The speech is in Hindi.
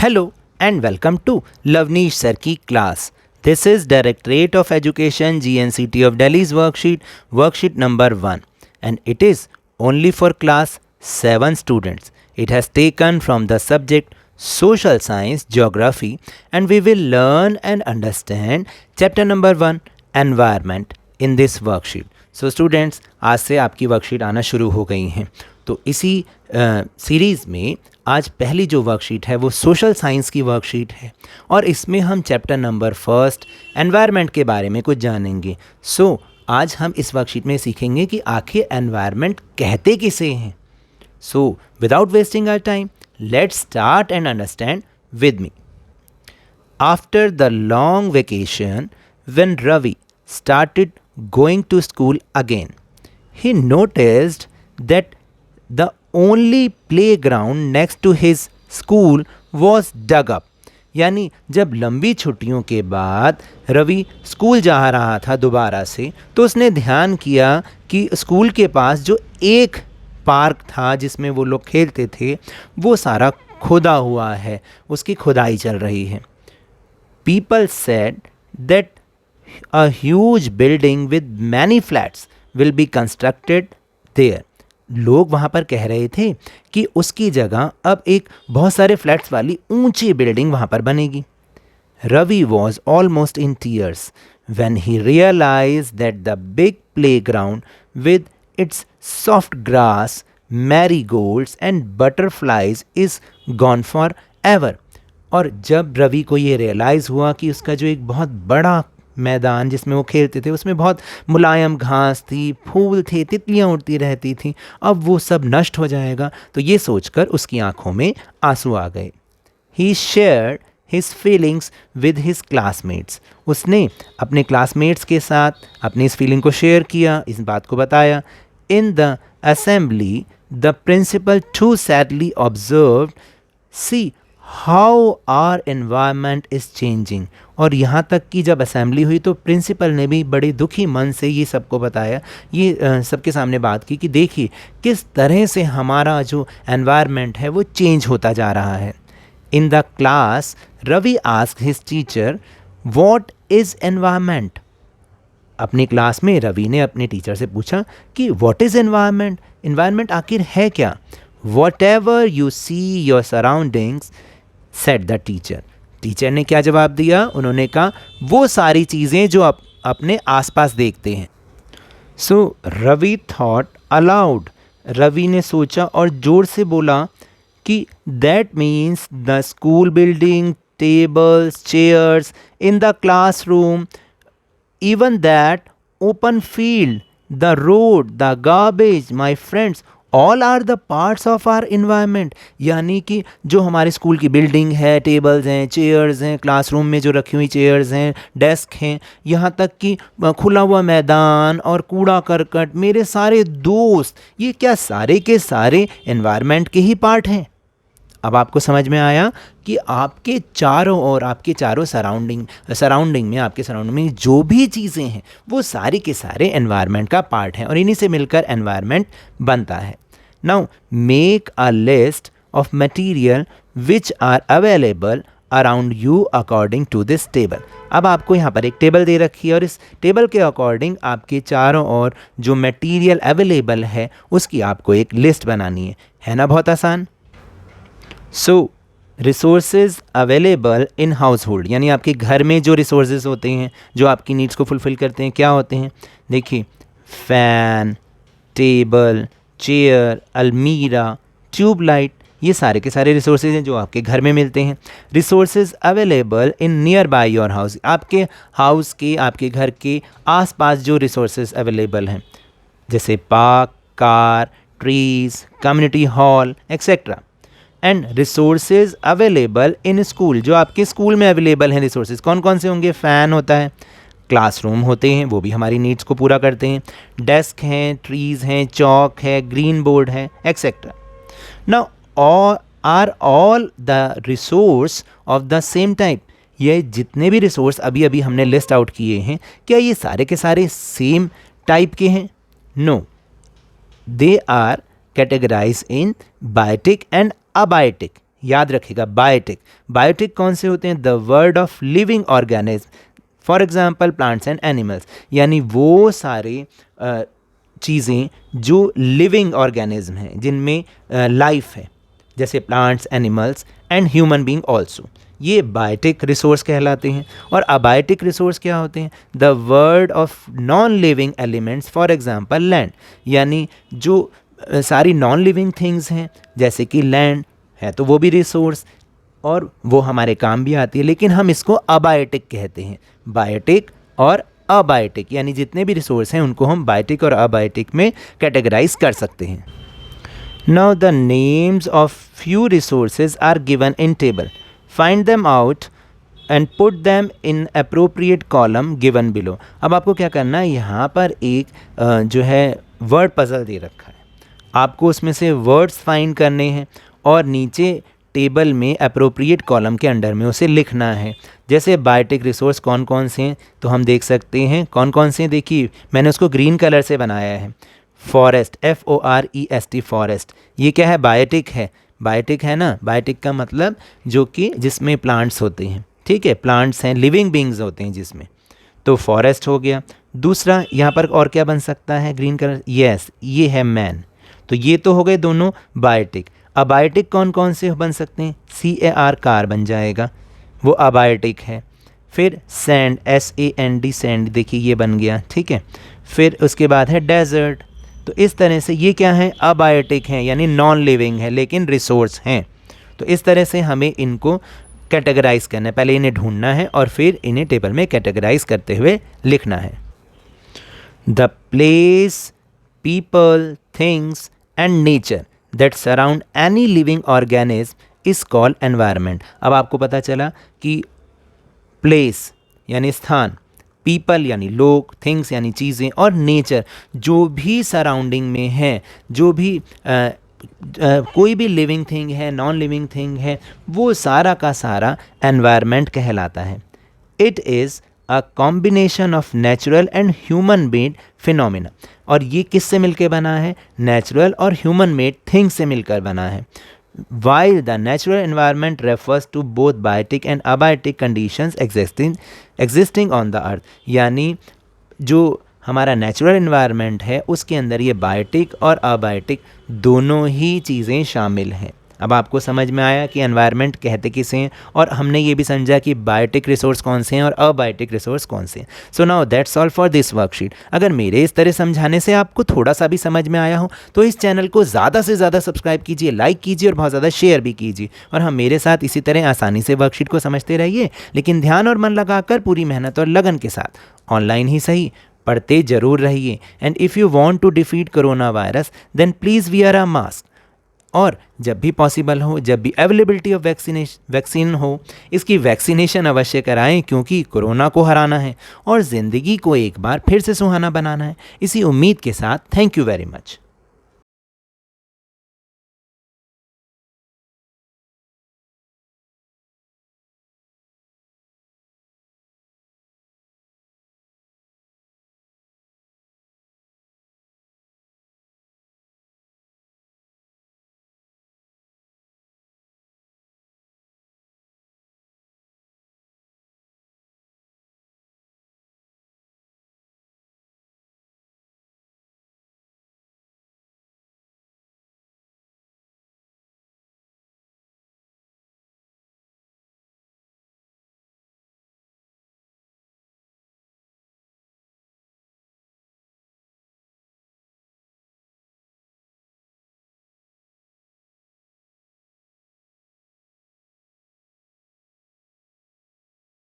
Hello and welcome to Lavneesh Sir की class. This is Directorate of Education GNCT of Delhi's worksheet number 1, and it is only for class 7 students. It has taken from the subject Social Science Geography, and we will learn and understand chapter number 1 Environment in this worksheet. So students, आज से आपकी वर्कशीट आना शुरू हो गई हैं. तो इसी सीरीज़ में आज पहली जो वर्कशीट है वो सोशल साइंस की वर्कशीट है और इसमें हम चैप्टर नंबर 1 एनवायरनमेंट के बारे में कुछ जानेंगे. आज हम इस वर्कशीट में सीखेंगे कि आखिर एनवायरनमेंट कहते किसे हैं. Without wasting our time, let's start and understand with me. After the long vacation, when Ravi started going to school again, he noticed that the only playground next to his school was dug up. यानी जब लंबी छुट्टियों के बाद रवि स्कूल जा रहा था दोबारा से, तो उसने ध्यान किया कि स्कूल के पास जो एक पार्क था जिसमें वो लोग खेलते थे वो सारा खोदा हुआ है, उसकी खुदाई चल रही है. People said that a huge building with many flats will be constructed there. लोग वहाँ पर कह रहे थे कि उसकी जगह अब एक बहुत सारे फ्लैट्स वाली ऊंची बिल्डिंग वहाँ पर बनेगी. Ravi was almost in tears when he realized that the big playground with its soft grass, marigolds and butterflies is gone forever. और जब रवि को ये रियलाइज़ हुआ कि उसका जो एक बहुत बड़ा मैदान जिसमें वो खेलते थे उसमें बहुत मुलायम घास थी, फूल थे, तितलियाँ उड़ती रहती थीं, अब वो सब नष्ट हो जाएगा, तो ये सोचकर उसकी आंखों में आंसू आ गए. He shared his feelings with his classmates. उसने अपने क्लासमेट्स के साथ अपनी इस फीलिंग को शेयर किया, इस बात को बताया. In the assembly the principal too sadly observed, see how our environment is changing. और यहाँ तक कि जब असेंबली हुई तो प्रिंसिपल ने भी बड़े दुखी मन से ये सबको बताया, ये सबके सामने बात की कि देखिए किस तरह से हमारा जो एनवायरनमेंट है वो चेंज होता जा रहा है. In the class Ravi asked his teacher, what is environment. अपनी क्लास में रवि ने अपने टीचर से पूछा कि व्हाट इज़ एनवायरनमेंट, एनवायरनमेंट आखिर है क्या. Whatever you see your surroundings, said the teacher. Teacher ने क्या जवाब दिया, उन्होंने कहा वो सारी चीज़ें जो आप अपने आसपास देखते हैं. So Ravi thought aloud. Ravi ने सोचा और ज़ोर से बोला कि that means the school building, tables, chairs in the classroom, even that open field, the road, the garbage, my friends, all are the parts of our environment. यानी कि जो हमारे स्कूल की बिल्डिंग है, टेबल्स हैं, चेयर्स हैं, क्लासरूम में जो रखी हुई चेयर्स हैं, डेस्क हैं, यहाँ तक कि खुला हुआ मैदान और कूड़ा करकट, मेरे सारे दोस्त, ये क्या सारे के सारे इन्वायरमेंट के ही पार्ट हैं. अब आपको समझ में आया कि आपके चारों ओर, आपके चारों सराउंडिंग में जो भी चीज़ें हैं वो सारे के सारे एनवायरनमेंट का पार्ट हैं और इन्हीं से मिलकर एनवायरनमेंट बनता है. Now make a list of material which are available around you according to this table. अब आपको यहाँ पर एक टेबल दे रखी है और इस टेबल के अकॉर्डिंग आपके चारों ओर जो मटेरियल अवेलेबल है उसकी आपको एक लिस्ट बनानी है ना. बहुत आसान. So resources available in household, यानी आपके घर में जो रिसोर्सेज होते हैं जो आपकी नीड्स को फुलफ़िल करते हैं, क्या होते हैं. देखिए, फ़ैन, टेबल, चेयर, अलमीरा, ट्यूबलाइट, ये सारे के सारे रिसोर्सेज हैं जो आपके घर में मिलते हैं. Resources available in near by your house, आपके हाउस के, आपके घर के आसपास जो रिसोर्सेज अवेलेबल हैं, जैसे park, car, trees, community hall etcetera. And resources available in school, जो आपके स्कूल में अवेलेबल हैं रिसोर्सेज कौन कौन से होंगे. फ़ैन होता है, क्लासरूम होते हैं, वो भी हमारी नीड्स को पूरा करते हैं, डेस्क हैं, ट्रीज़ हैं, चौक है, ग्रीन बोर्ड है etcetera. Now are all the resource of the same type. ये जितने भी रिसोर्स अभी अभी हमने लिस्ट आउट किए हैं, क्या ये सारे के सारे सेम टाइप के हैं. No, they are categorise in biotic and abiotic, याद रखिएगा बायोटिक। बायोटिक कौन से होते हैं? The world of living organism, for example plants and animals, यानी वो सारे चीज़ें जो लिविंग ऑर्गेनिज्म हैं, जिनमें लाइफ है, जैसे plants, animals and human being also, ये बायोटिक रिसोर्स कहलाते हैं। और अबायोटिक रिसोर्स क्या होते हैं? The world of non living elements, for example land, यानी जो सारी नॉन लिविंग थिंग्स हैं, जैसे कि लैंड है तो वो भी रिसोर्स और वो हमारे काम भी आती है, लेकिन हम इसको अबायोटिक कहते हैं। बायोटिक और अबायोटिक, यानी जितने भी रिसोर्स हैं उनको हम बायोटिक और अबायोटिक में कैटेगराइज कर सकते हैं। Now the names of few resources are given in table, find them out and put them in appropriate column given below. अब आपको क्या करना है, यहाँ पर एक जो है वर्ड पजल दे रखा है, आपको उसमें से वर्ड्स फाइंड करने हैं और नीचे टेबल में अप्रोप्रिएट कॉलम के अंडर में उसे लिखना है। जैसे बायोटिक रिसोर्स कौन कौन से हैं तो हम देख सकते हैं कौन कौन से हैं। देखिए मैंने उसको ग्रीन कलर से बनाया है। फॉरेस्ट, FOREST, फॉरेस्ट, ये क्या है? बायोटिक है। बायोटिक है ना, बायोटिक का मतलब जो कि जिसमें प्लांट्स होते हैं, ठीक है, प्लांट्स हैं, लिविंग बींग्स होते हैं जिसमें, तो फॉरेस्ट हो गया। दूसरा यहाँ पर और क्या बन सकता है ग्रीन कलर? यस, ये है मैन। तो ये तो हो गए दोनों बायोटिक। अबायोटिक कौन कौन से बन सकते हैं? CAR, कार बन जाएगा, वो अबायोटिक है। फिर सैंड, SAND, सैंड, देखिए ये बन गया, ठीक है। फिर उसके बाद है डेजर्ट। तो इस तरह से ये क्या है? अबायोटिक हैं, यानी नॉन लिविंग है लेकिन रिसोर्स हैं। तो इस तरह से हमें इनको कैटेगराइज करना है, पहले इन्हें ढूंढना है और फिर इन्हें टेबल में कैटेगराइज करते हुए लिखना है। The place, people, things and nature that surround any living organism is called environment. अब आपको पता चला कि प्लेस यानी स्थान, पीपल यानी लोग, थिंग्स यानी चीज़ें और नेचर जो भी सराउंडिंग में है, जो भी कोई भी लिविंग थिंग है, नॉन लिविंग थिंग है, वो सारा का सारा एनवायरनमेंट कहलाता है। It is a combination of natural and human made phenomena. और ये किससे मिलकर बना है? नेचुरल और ह्यूमन मेड थिंग से मिलकर बना है। While the natural environment refers to both biotic and abiotic conditions existing on the earth, यानी जो हमारा नेचुरल एनवायरनमेंट है उसके अंदर ये बायोटिक और अबायोटिक दोनों ही चीज़ें शामिल हैं। अब आपको समझ में आया कि एनवायरनमेंट कहते किसे हैं, और हमने ये भी समझा कि बायोटिक रिसोर्स कौन से हैं और अबायोटिक रिसोर्स कौन से हैं। So now that's all for this worksheet. अगर मेरे इस तरह समझाने से आपको थोड़ा सा भी समझ में आया हो तो इस चैनल को ज़्यादा से ज़्यादा सब्सक्राइब कीजिए, लाइक कीजिए और बहुत ज़्यादा शेयर भी कीजिए। और हम मेरे साथ इसी तरह आसानी से वर्कशीट को समझते रहिए, लेकिन ध्यान और मन लगाकर पूरी मेहनत और लगन के साथ, ऑनलाइन ही सही, पढ़ते जरूर रहिए। And if you want to defeat corona virus then please wear a mask. और जब भी पॉसिबल हो, जब भी अवेलेबिलिटी ऑफ वैक्सीन हो, इसकी वैक्सीनेशन अवश्य कराएं, क्योंकि कोरोना को हराना है और ज़िंदगी को एक बार फिर से सुहाना बनाना है। इसी उम्मीद के साथ थैंक यू वेरी मच।